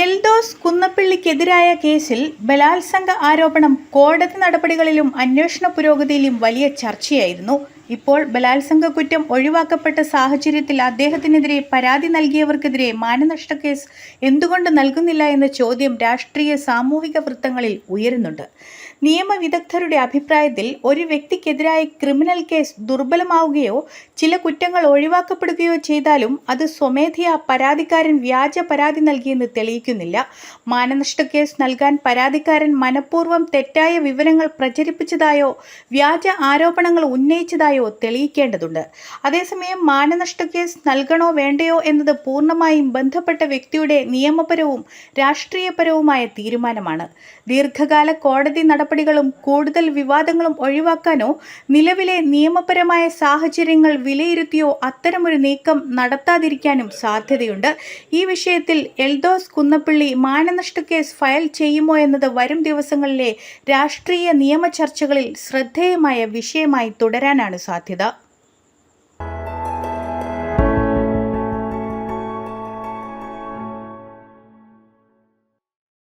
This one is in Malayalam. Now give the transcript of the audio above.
എൽദോസ് കുന്നപ്പിള്ളിക്കെതിരായ കേസിൽ ബലാത്സംഗ ആരോപണം കോടതി നടപടികളിലും അന്വേഷണ പുരോഗതിയിലും വലിയ ചർച്ചയായിരുന്നു. ഇപ്പോൾ ബലാത്സംഗ കുറ്റം ഒഴിവാക്കപ്പെട്ട സാഹചര്യത്തിൽ അദ്ദേഹത്തിനെതിരെ പരാതി നൽകിയവർക്കെതിരെ മാനനഷ്ട കേസ് എന്തുകൊണ്ട് നൽകുന്നില്ല എന്ന ചോദ്യം രാഷ്ട്രീയ സാമൂഹിക വൃത്തങ്ങളിൽ ഉയരുന്നുണ്ട്. നിയമവിദഗ്ധരുടെ അഭിപ്രായത്തിൽ ഒരു വ്യക്തിക്കെതിരായ ക്രിമിനൽ കേസ് ദുർബലമാവുകയോ ചില കുറ്റങ്ങൾ ഒഴിവാക്കപ്പെടുകയോ ചെയ്താലും അത് സ്വമേധയാ പരാതിക്കാരൻ വ്യാജ പരാതി നൽകിയെന്ന് തെളിയിക്കുന്നില്ല. മാനനഷ്ട കേസ് നൽകാൻ പരാതിക്കാരൻ മനഃപൂർവ്വം തെറ്റായ വിവരങ്ങൾ പ്രചരിപ്പിച്ചതായോ വ്യാജ ആരോപണങ്ങൾ ഉന്നയിച്ചതായോ തെളിയിക്കേണ്ടതുണ്ട്. അതേസമയം മാനനഷ്ട കേസ് നൽകണോ വേണ്ടയോ എന്നത് പൂർണ്ണമായും ബന്ധപ്പെട്ട വ്യക്തിയുടെ നിയമപരവും രാഷ്ട്രീയപരവുമായ തീരുമാനമാണ്. ദീർഘകാല കോടതി നടപടികളും കൂടുതൽ വിവാദങ്ങളും ഒഴിവാക്കാനോ നിലവിലെ നിയമപരമായ സാഹചര്യങ്ങൾ വിലയിരുത്തിയോ അത്തരമൊരു നീക്കം നടത്താതിരിക്കാനും സാധ്യതയുണ്ട്. ഈ വിഷയത്തിൽ എൽദോസ് കുന്നപ്പിള്ളി മാനനഷ്ട കേസ് ഫയൽ ചെയ്യുമോ എന്നത് വരും ദിവസങ്ങളിലെ രാഷ്ട്രീയ നിയമ ചർച്ചകളിൽ ശ്രദ്ധേയമായ വിഷയമായി തുടരാനാണ് സാധ്യത.